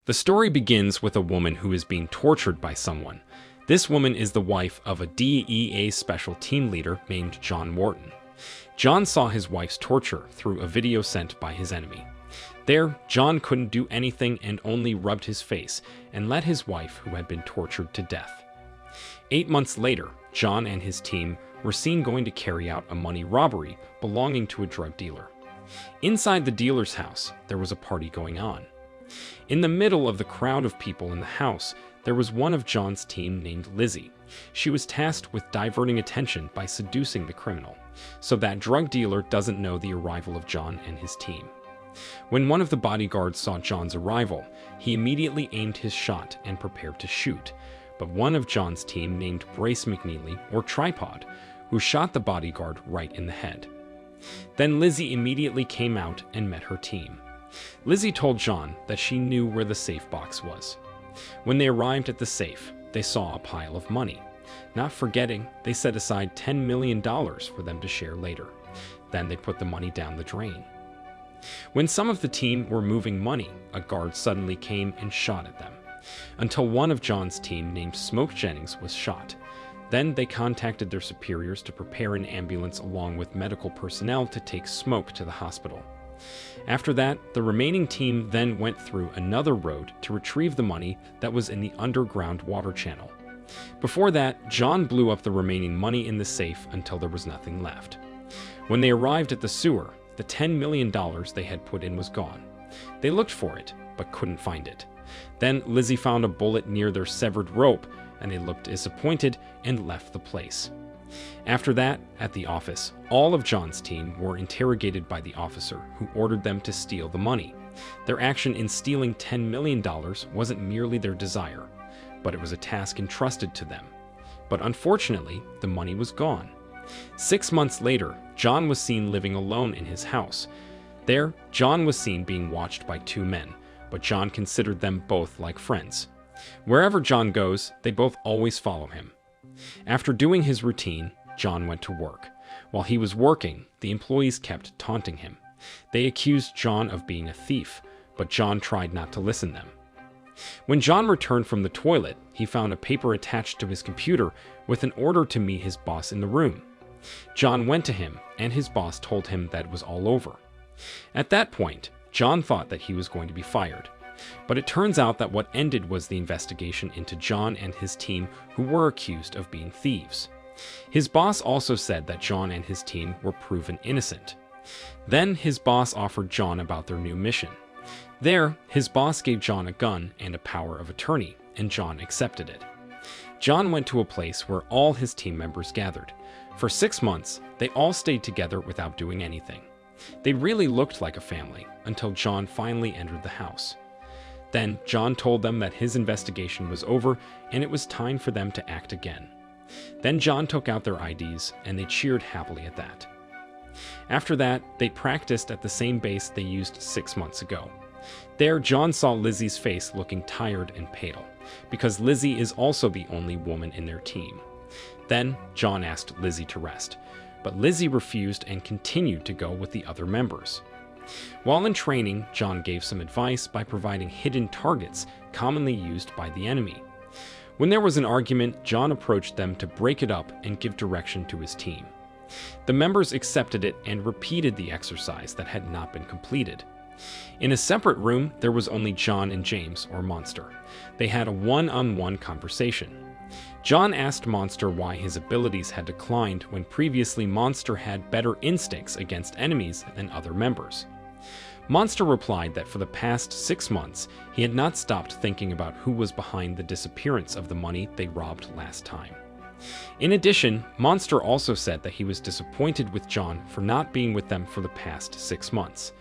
The story begins with a woman who is being tortured by someone. This woman is the wife of a DEA special team leader named John Wharton. John saw his wife's torture through a video sent by his enemy. There, John couldn't do anything and only rubbed his face and let his wife, who had been tortured, to death. 8 months later, John and his team were seen going to carry out a money robbery belonging to a drug dealer. Inside the dealer's house, there was a party going on. In the middle of the crowd of people in the house, there was one of John's team named Lizzie. She was tasked with diverting attention by seducing the criminal, so that drug dealer doesn't know the arrival of John and his team. When one of the bodyguards saw John's arrival, he immediately aimed his shot and prepared to shoot, but one of John's team named Brace McNeely, or Tripod, who shot the bodyguard right in the head. Then Lizzie immediately came out and met her team. Lizzie told John that she knew where the safe box was. When they arrived at the safe, they saw a pile of money. Not forgetting, they set aside $10 million for them to share later. Then they put the money down the drain. When some of the team were moving money, a guard suddenly came and shot at them, until one of John's team named Smoke Jennings was shot. Then they contacted their superiors to prepare an ambulance along with medical personnel to take Smoke to the hospital. After that, the remaining team then went through another road to retrieve the money that was in the underground water channel. Before that, John blew up the remaining money in the safe until there was nothing left. When they arrived at the sewer, the $10 million they had put in was gone. They looked for it, but couldn't find it. Then Lizzie found a bullet near their severed rope, and they looked disappointed and left the place. After that, at the office, all of John's team were interrogated by the officer who ordered them to steal the money. Their action in stealing $10 million wasn't merely their desire, but it was a task entrusted to them. But unfortunately, the money was gone. 6 months later, John was seen living alone in his house. There, John was seen being watched by 2 men, but John considered them both like friends. Wherever John goes, they both always follow him. After doing his routine, John went to work. While he was working, the employees kept taunting him. They accused John of being a thief, but John tried not to listen to them. When John returned from the toilet, he found a paper attached to his computer with an order to meet his boss in the room. John went to him, and his boss told him that it was all over. At that point, John thought that he was going to be fired. But it turns out that what ended was the investigation into John and his team, who were accused of being thieves. His boss also said that John and his team were proven innocent. Then his boss offered John about their new mission. There, his boss gave John a gun and a power of attorney, and John accepted it. John went to a place where all his team members gathered. For 6 months, they all stayed together without doing anything. They really looked like a family, until John finally entered the house. Then John told them that his investigation was over and it was time for them to act again. Then John took out their IDs and they cheered happily at that. After that, they practiced at the same base they used 6 months ago. There, John saw Lizzie's face looking tired and pale, because Lizzie is also the only woman in their team. Then John asked Lizzie to rest, but Lizzie refused and continued to go with the other members. While in training, John gave some advice by providing hidden targets commonly used by the enemy. When there was an argument, John approached them to break it up and give direction to his team. The members accepted it and repeated the exercise that had not been completed. In a separate room, there was only John and James, or Monster. They had a one-on-one conversation. John asked Monster why his abilities had declined when previously Monster had better instincts against enemies than other members. Monster replied that for the past 6 months, he had not stopped thinking about who was behind the disappearance of the money they robbed last time. In addition, Monster also said that he was disappointed with John for not being with them for the past 6 months.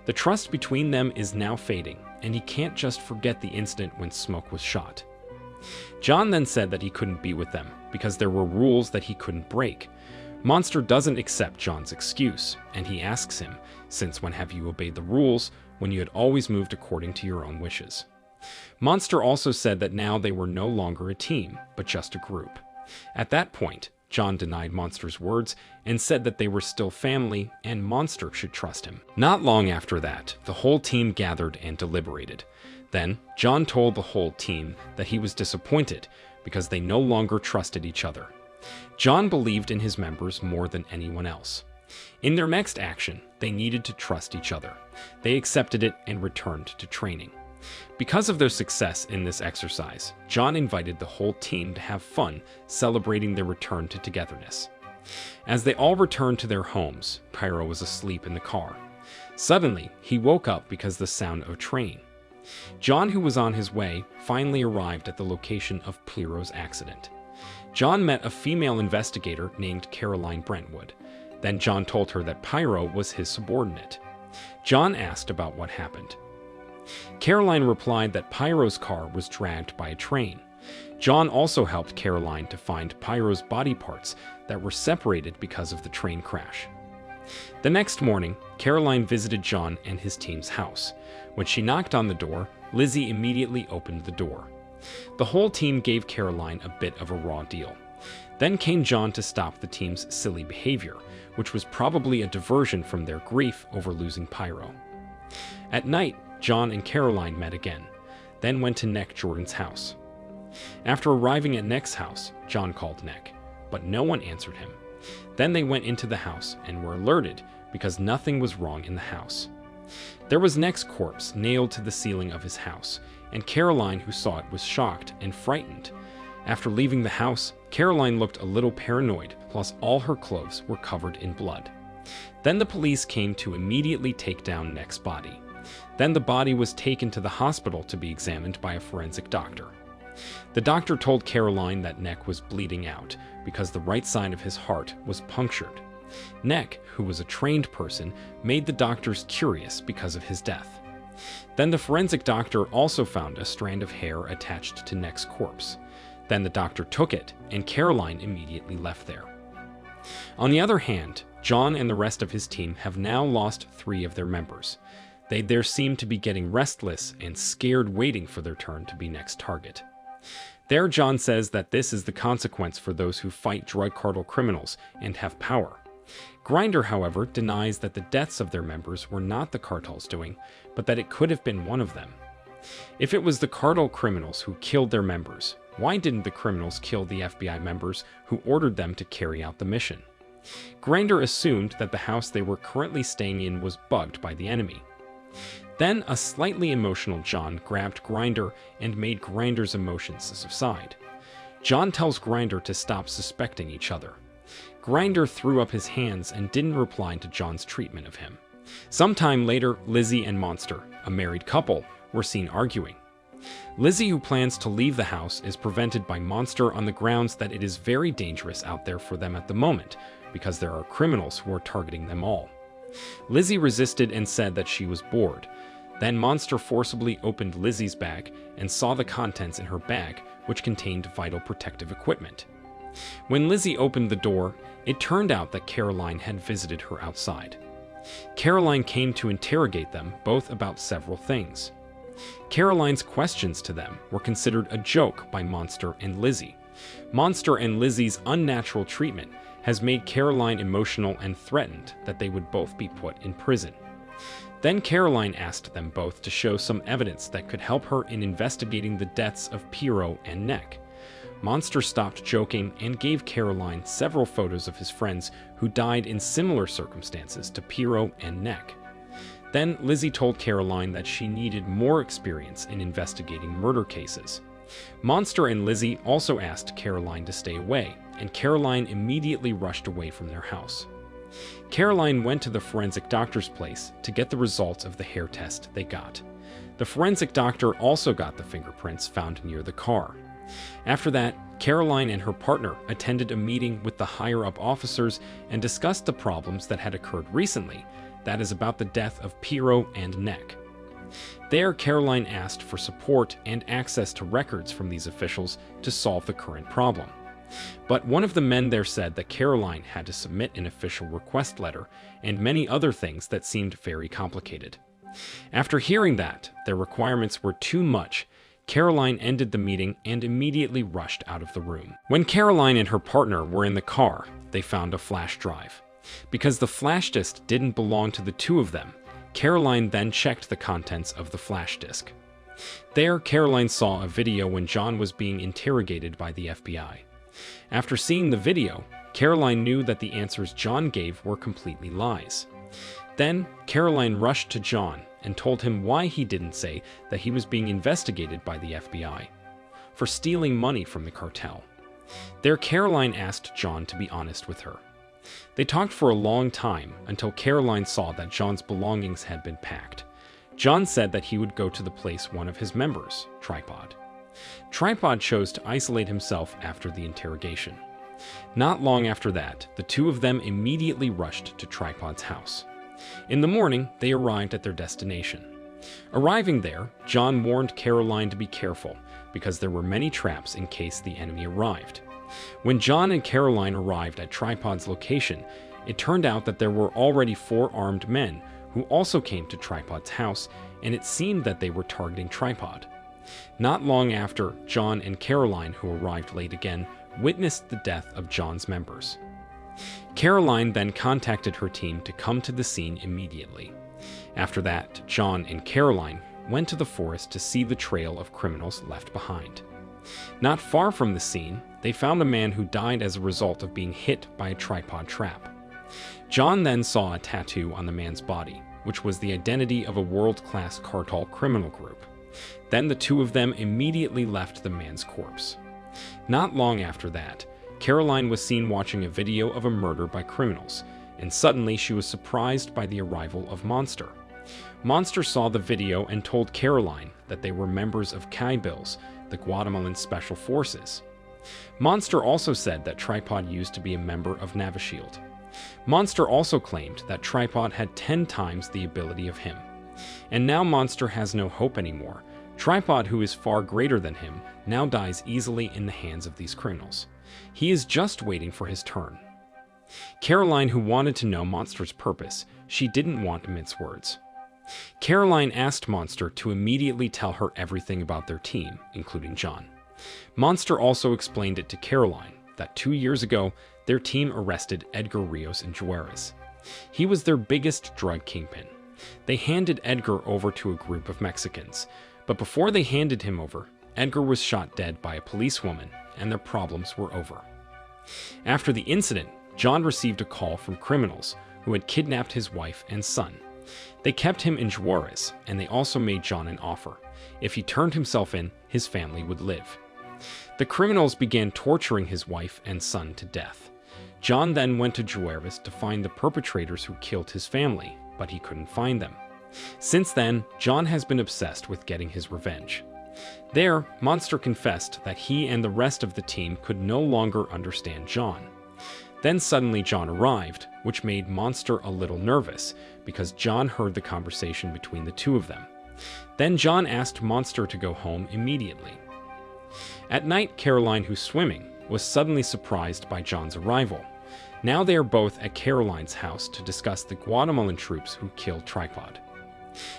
The trust between them is now fading, and he can't just forget the incident when Smoke was shot. John then said that he couldn't be with them because there were rules that he couldn't break. Monster doesn't accept John's excuse, and he asks him, "Since when have you obeyed the rules when you had always moved according to your own wishes?" Monster also said that now they were no longer a team, but just a group. At that point, John denied Monster's words and said that they were still family and Monster should trust him. Not long after that, the whole team gathered and deliberated. Then, John told the whole team that he was disappointed because they no longer trusted each other. John believed in his members more than anyone else. In their next action, they needed to trust each other. They accepted it and returned to training. Because of their success in this exercise, John invited the whole team to have fun celebrating their return to togetherness. As they all returned to their homes, Pyro was asleep in the car. Suddenly, he woke up because of the sound of a train. John, who was on his way, finally arrived at the location of Pyro's accident. John met a female investigator named Caroline Brentwood. Then John told her that Pyro was his subordinate. John asked about what happened. Caroline replied that Pyro's car was dragged by a train. John also helped Caroline to find Pyro's body parts that were separated because of the train crash. The next morning, Caroline visited John and his team's house. When she knocked on the door, Lizzie immediately opened the door. The whole team gave Caroline a bit of a raw deal. Then came John to stop the team's silly behavior, which was probably a diversion from their grief over losing Pyro. At night, John and Caroline met again, then went to Nick Jordan's house. After arriving at Nick's house, John called Nick, but no one answered him. Then they went into the house and were alerted because nothing was wrong in the house. There was Nick's corpse nailed to the ceiling of his house, and Caroline, who saw it, was shocked and frightened. After leaving the house, Caroline looked a little paranoid, plus all her clothes were covered in blood. Then the police came to immediately take down Nick's body. Then the body was taken to the hospital to be examined by a forensic doctor. The doctor told Caroline that Nick was bleeding out because the right side of his heart was punctured. Nick, who was a trained person, made the doctors curious because of his death. Then the forensic doctor also found a strand of hair attached to Nick's corpse. Then the doctor took it, and Caroline immediately left there. On the other hand, John and the rest of his team have now lost 3 of their members. They there seem to be getting restless and scared, waiting for their turn to be next target. There, John says that this is the consequence for those who fight drug cartel criminals and have power. Grinder, however, denies that the deaths of their members were not the cartel's doing, but that it could have been one of them. If it was the cartel criminals who killed their members, why didn't the criminals kill the FBI members who ordered them to carry out the mission? Grinder assumed that the house they were currently staying in was bugged by the enemy. Then a slightly emotional John grabbed Grinder and made Grinder's emotions subside. John tells Grinder to stop suspecting each other. Grinder threw up his hands and didn't reply to John's treatment of him. Sometime later, Lizzie and Monster, a married couple, were seen arguing. Lizzie, who plans to leave the house, is prevented by Monster on the grounds that it is very dangerous out there for them at the moment, because there are criminals who are targeting them all. Lizzie resisted and said that she was bored. Then Monster forcibly opened Lizzie's bag and saw the contents in her bag, which contained vital protective equipment. When Lizzie opened the door, it turned out that Caroline had visited her outside. Caroline came to interrogate them both about several things. Caroline's questions to them were considered a joke by Monster and Lizzie. Monster and Lizzie's unnatural treatment has made Caroline emotional and threatened that they would both be put in prison. Then Caroline asked them both to show some evidence that could help her in investigating the deaths of Pyro and Nick. Monster stopped joking and gave Caroline several photos of his friends who died in similar circumstances to Pyro and Nick. Then Lizzie told Caroline that she needed more experience in investigating murder cases. Monster and Lizzie also asked Caroline to stay away, and Caroline immediately rushed away from their house. Caroline went to the forensic doctor's place to get the results of the hair test they got. The forensic doctor also got the fingerprints found near the car. After that, Caroline and her partner attended a meeting with the higher-up officers and discussed the problems that had occurred recently, that is about the death of Pyro and Nick. There, Caroline asked for support and access to records from these officials to solve the current problem. But one of the men there said that Caroline had to submit an official request letter and many other things that seemed very complicated. After hearing that their requirements were too much, Caroline ended the meeting and immediately rushed out of the room. When Caroline and her partner were in the car, they found a flash drive. Because the flash disk didn't belong to the two of them, Caroline then checked the contents of the flash disk. There, Caroline saw a video when John was being interrogated by the FBI. After seeing the video, Caroline knew that the answers John gave were completely lies. Then, Caroline rushed to John and told him why he didn't say that he was being investigated by the FBI for stealing money from the cartel. There, Caroline asked John to be honest with her. They talked for a long time until Caroline saw that John's belongings had been packed. John said that he would go to the place one of his members, Tripod. Tripod chose to isolate himself after the interrogation. Not long after that, the two of them immediately rushed to Tripod's house. In the morning, they arrived at their destination. Arriving there, John warned Caroline to be careful because there were many traps in case the enemy arrived. When John and Caroline arrived at Tripod's location, it turned out that there were already 4 armed men who also came to Tripod's house, and it seemed that they were targeting Tripod. Not long after, John and Caroline, who arrived late again, witnessed the death of John's members. Caroline then contacted her team to come to the scene immediately. After that, John and Caroline went to the forest to see the trail of criminals left behind. Not far from the scene, they found a man who died as a result of being hit by a tripod trap. John then saw a tattoo on the man's body, which was the identity of a world-class cartel criminal group. Then the two of them immediately left the man's corpse. Not long after that, Caroline was seen watching a video of a murder by criminals, and suddenly she was surprised by the arrival of Monster. Monster saw the video and told Caroline that they were members of cartels, the Guatemalan Special Forces. Monster also said that Tripod used to be a member of Navashield. Monster also claimed that Tripod had 10 times the ability of him. And now Monster has no hope anymore. Tripod, who is far greater than him, now dies easily in the hands of these criminals. He is just waiting for his turn. Caroline, who wanted to know Monster's purpose, she didn't want to mince words. Caroline asked Monster to immediately tell her everything about their team, including John. Monster also explained it to Caroline that 2 years ago, their team arrested Edgar Rios in Juarez. He was their biggest drug kingpin. They handed Edgar over to a group of Mexicans, but before they handed him over, Edgar was shot dead by a policewoman, and their problems were over. After the incident, John received a call from criminals who had kidnapped his wife and son. They kept him in Juarez, and they also made John an offer. If he turned himself in, his family would live. The criminals began torturing his wife and son to death. John then went to Juarez to find the perpetrators who killed his family, but he couldn't find them. Since then, John has been obsessed with getting his revenge. There, Monster confessed that he and the rest of the team could no longer understand John. Then suddenly John arrived, which made Monster a little nervous, because John heard the conversation between the two of them. Then John asked Monster to go home immediately. At night, Caroline, who's swimming, was suddenly surprised by John's arrival. Now they are both at Caroline's house to discuss the Guatemalan troops who killed Tripod.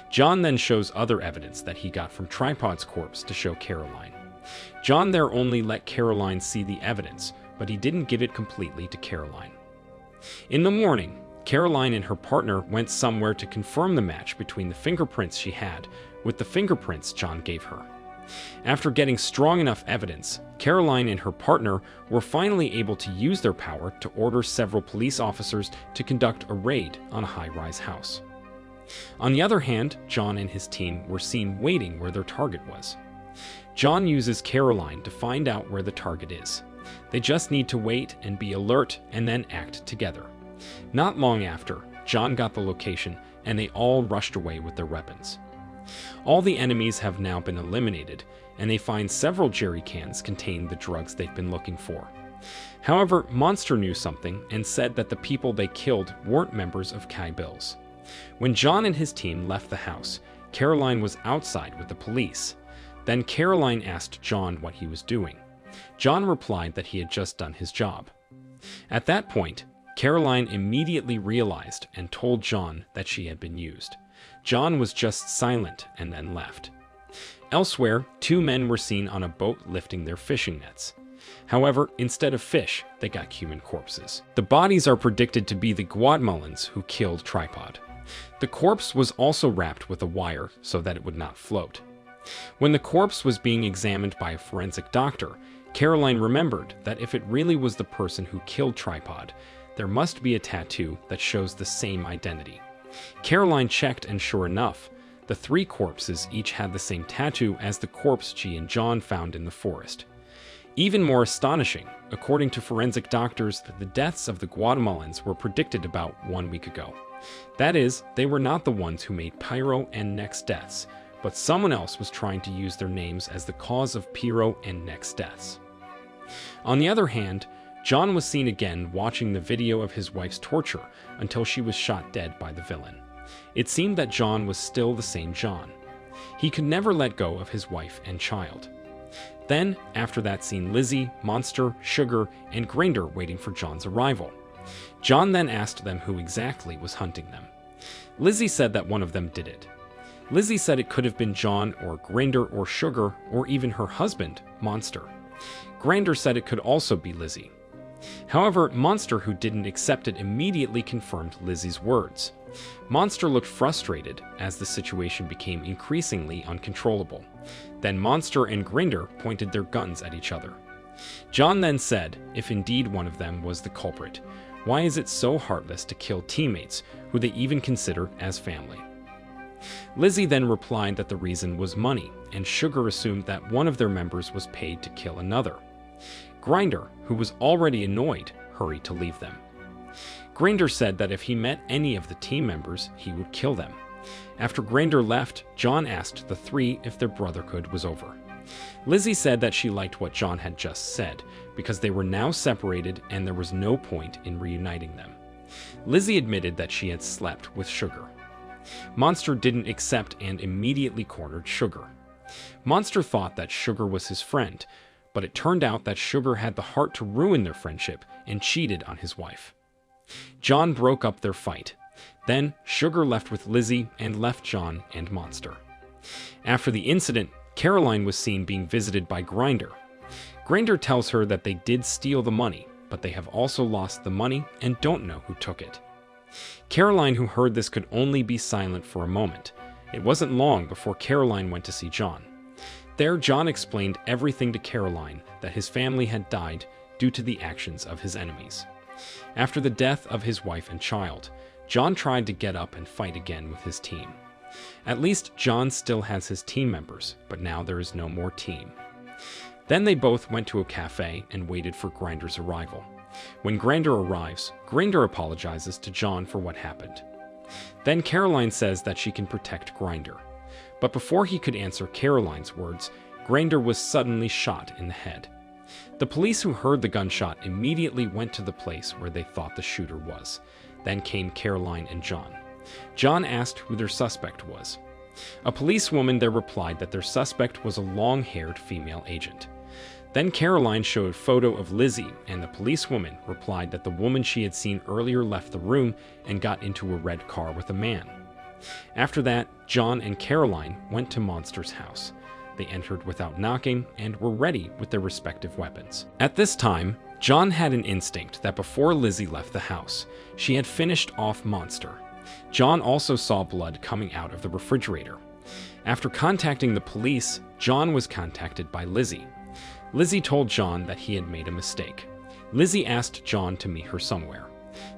John then shows other evidence that he got from Tripod's corpse to show Caroline. John there only let Caroline see the evidence, but he didn't give it completely to Caroline. In the morning, Caroline and her partner went somewhere to confirm the match between the fingerprints she had with the fingerprints John gave her. After getting strong enough evidence, Caroline and her partner were finally able to use their power to order several police officers to conduct a raid on a high-rise house. On the other hand, John and his team were seen waiting where their target was. John uses Caroline to find out where the target is. They just need to wait and be alert and then act together. Not long after, John got the location and they all rushed away with their weapons. All the enemies have now been eliminated, and they find several jerry cans containing the drugs they've been looking for. However, Monster knew something and said that the people they killed weren't members of cartels. When John and his team left the house, Caroline was outside with the police. Then Caroline asked John what he was doing. John replied that he had just done his job. At that point, Caroline immediately realized and told John that she had been used. John was just silent and then left. Elsewhere, 2 men were seen on a boat lifting their fishing nets. However, instead of fish, they got human corpses. The bodies are predicted to be the Guatemalans who killed Tripod. The corpse was also wrapped with a wire so that it would not float. When the corpse was being examined by a forensic doctor, Caroline remembered that if it really was the person who killed Tripod, there must be a tattoo that shows the same identity. Caroline checked, and sure enough, the three corpses each had the same tattoo as the corpse she and John found in the forest. Even more astonishing, according to forensic doctors, the deaths of the Guatemalans were predicted about 1 week ago. That is, they were not the ones who made Pyro and Neck's deaths, but someone else was trying to use their names as the cause of Pyro and Neck's deaths. On the other hand, John was seen again watching the video of his wife's torture until she was shot dead by the villain. It seemed that John was still the same John. He could never let go of his wife and child. Then, after that scene, Lizzie, Monster, Sugar, and Grinder waiting for John's arrival. John then asked them who exactly was hunting them. Lizzie said that one of them did it. Lizzie said it could have been John or Grinder or Sugar or even her husband, Monster. Grinder said it could also be Lizzie. However, Monster, who didn't accept it, immediately confirmed Lizzie's words. Monster looked frustrated as the situation became increasingly uncontrollable. Then Monster and Grinder pointed their guns at each other. John then said, if indeed one of them was the culprit, why is it so heartless to kill teammates who they even consider as family? Lizzie then replied that the reason was money, and Sugar assumed that one of their members was paid to kill another. Grinder, who was already annoyed, hurried to leave them. Grinder said that if he met any of the team members, he would kill them. After Grinder left, John asked the three if their brotherhood was over. Lizzie said that she liked what John had just said, because they were now separated and there was no point in reuniting them. Lizzie admitted that she had slept with Sugar. Monster didn't accept and immediately cornered Sugar. Monster thought that Sugar was his friend, but it turned out that Sugar had the heart to ruin their friendship and cheated on his wife. John broke up their fight. Then Sugar left with Lizzie and left John and Monster. After the incident, Caroline was seen being visited by Grinder. Grinder tells her that they did steal the money, but they have also lost the money and don't know who took it. Caroline, who heard this, could only be silent for a moment. It wasn't long before Caroline went to see John. There, John explained everything to Caroline, that his family had died due to the actions of his enemies. After the death of his wife and child, John tried to get up and fight again with his team. At least John still has his team members, but now there is no more team. Then they both went to a cafe and waited for Grinder's arrival. When Grinder arrives, Grinder apologizes to John for what happened. Then Caroline says that she can protect Grinder. But before he could answer Caroline's words, Grinder was suddenly shot in the head. The police who heard the gunshot immediately went to the place where they thought the shooter was. Then came Caroline and John. John asked who their suspect was. A policewoman there replied that their suspect was a long-haired female agent. Then Caroline showed a photo of Lizzie, and the policewoman replied that the woman she had seen earlier left the room and got into a red car with a man. After that, John and Caroline went to Monster's house. They entered without knocking and were ready with their respective weapons. At this time, John had an instinct that before Lizzie left the house, she had finished off Monster. John also saw blood coming out of the refrigerator. After contacting the police, John was contacted by Lizzie. Lizzie told John that he had made a mistake. Lizzie asked John to meet her somewhere.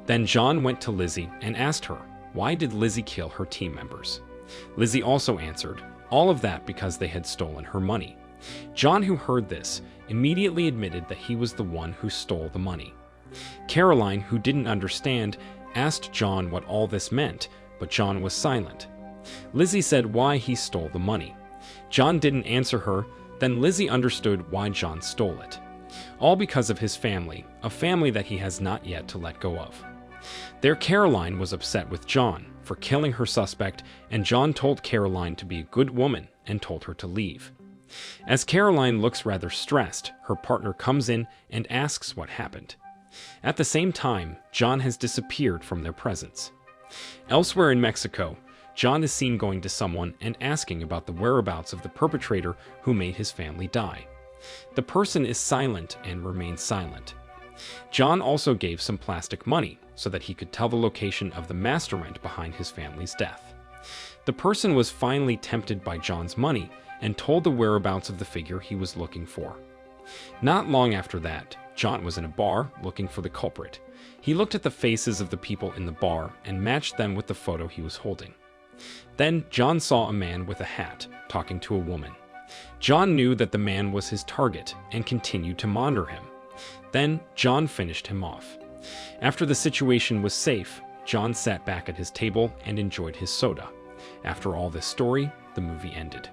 Then John went to Lizzie and asked her, why did Lizzie kill her team members? Lizzie also answered, all of that because they had stolen her money. John, who heard this, immediately admitted that he was the one who stole the money. Caroline, who didn't understand, asked John what all this meant, but John was silent. Lizzie said why he stole the money. John didn't answer her. Then Lizzie understood why John stole it. All because of his family, a family that he has not yet to let go of. There, Caroline was upset with John for killing her suspect, and John told Caroline to be a good woman and told her to leave. As Caroline looks rather stressed, her partner comes in and asks what happened. At the same time, John has disappeared from their presence. Elsewhere in Mexico, John is seen going to someone and asking about the whereabouts of the perpetrator who made his family die. The person is silent and remains silent. John also gave some plastic money so that he could tell the location of the mastermind behind his family's death. The person was finally tempted by John's money and told the whereabouts of the figure he was looking for. Not long after that, John was in a bar looking for the culprit. He looked at the faces of the people in the bar and matched them with the photo he was holding. Then John saw a man with a hat talking to a woman. John knew that the man was his target and continued to monitor him. Then John finished him off. After the situation was safe, John sat back at his table and enjoyed his soda. After all this story, the movie ended.